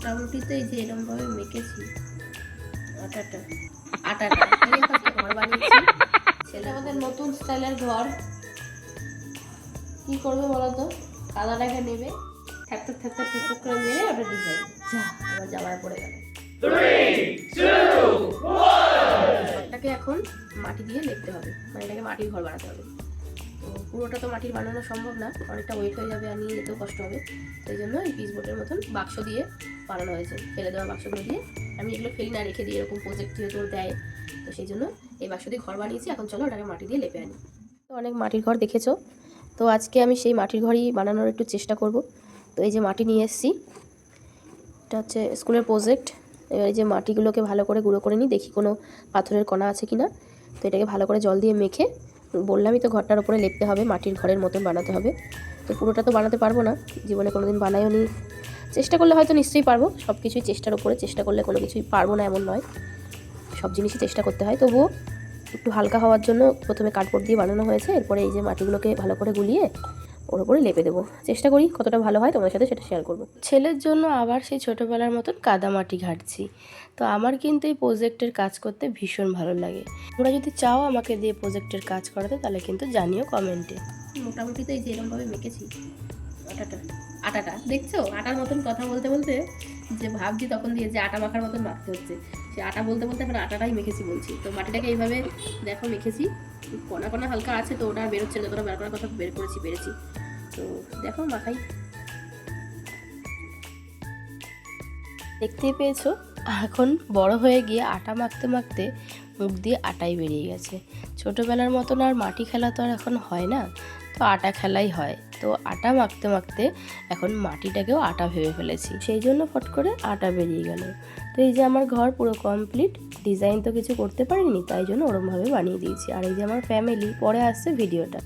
মোটামুটি তো এই যে এরকমভাবে মেখেছি আটাটা এই একটা ঘর বানিয়েছি। ছেলে আমাদের নতুন স্টাইলের ঘর। কি করবে বলো তো, কাদাটাকে নেবে ঠ্যাক করে মেরে ওটা ডিজাইন। যা আমার জামায় পড়ে গেল। ঘরটাকে এখন মাটি দিয়ে লেপতে হবে, মানে এটাকে মাটির ঘর বানাতে হবে। তো পুরোটা তো মাটির বানানো সম্ভব না, অনেকটা ওয়েট হয়ে যাবে আর নিয়ে যেতেও কষ্ট হবে। সেই জন্য এই পিসবোর্ডের মতন বাক্স দিয়ে বানানো হয়েছে, ফেলে দেওয়া বাক্সগুলো দিয়ে। আমি এগুলো ফেলি না, রেখে দিই, এরকম প্রজেক্ট যেহেতু দেয়, তো সেই জন্য এই বাক্স দিয়ে ঘর বানিয়েছি। এখন চলো ওটাকে মাটি দিয়ে লেপে আনি। তো অনেক মাটির ঘর দেখেছো, তো আজকে আমি সেই মাটির ঘরই বানানোর একটু চেষ্টা করব। তো এই যে মাটি নিয়ে এসেছি, এটা হচ্ছে স্কুলের প্রজেক্ট। এবার এই যে মাটিগুলোকে ভালো করে গুঁড়ো করে নিই, দেখি কোনো পাথরের কণা আছে কি না। তো এটাকে ভালো করে জল দিয়ে মেখে, বললামই তো ঘরটার উপরে লেপতে হবে, মাটির ঘরের মতন বানাতে হবে। তো পুরোটা তো বানাতে পারবো না, জীবনে কোনো দিন বানাইও নি। চেষ্টা করলে হয়তো নিশ্চয়ই পারবো, সব কিছুই চেষ্টার উপরে, চেষ্টা করলে কোনো কিছুই পারবো না এমন নয়, সব জিনিসই চেষ্টা করতে হয়। তবুও একটু হালকা হওয়ার জন্য প্রথমে কার্ডবোর্ড দিয়ে বানানো হয়েছে, এরপরে এই যে মাটিগুলোকে ভালো করে গুলিয়ে ওর উপরে লেপে দেবো। চেষ্টা করি কতটা ভালো হয়, তোমাদের সাথে সেটা শেয়ার করবো। ছেলের জন্য আবার সেই ছোটোবেলার মতন কাদামাটি ঘাঁটছি। তো আমার কিন্তু এই প্রজেক্টের কাজ করতে ভীষণ ভালো লাগে। তোমরা যদি চাও আমাকে দিয়ে প্রজেক্টের কাজ করাতে, তাহলে কিন্তু জানিও কমেন্টে। মোটামুটি তো এই যে এরকমভাবে মেখেছি আটাটা দেখছো, আটার মতন কথা বলতে বলতে যে ভাবছি তখন দিয়ে যে আটা মাখার মতন মাখতে হচ্ছে, সে আটা বলতে বলতে এখন আটাটাই মেখেছি বলছি। তো মাটিটাকে এইভাবে দেখো মেখেছি, কণা কণা হালকা আছে, তো ওটা বেরোচ্ছে, যতটা বের করার কথা বের পেরেছি। তো দেখো মাখাই, দেখতেই পেয়েছো। এখন বড় হয়ে গিয়ে আটা মাখতে মাখতে মুখ দিয়ে আটাই বেরিয়ে গেছে। ছোটোবেলার মতন আর মাটি খেলা তো আর এখন হয় না, তো আটা খেলাই হয়। তো আটা মাখতে মাখতে এখন মাটিটাকেও আটা ভেবে ফেলেছি, সেই জন্য ফট করে আটা বেরিয়ে গেল। তো এই যে আমার ঘর পুরো কমপ্লিট, ডিজাইন তো কিছু করতে পারিনি, তাই জন্য ওরমভাবে বানিয়ে দিয়েছি। আর এই যে আমার ফ্যামিলি, পরে আসছে ভিডিওটা।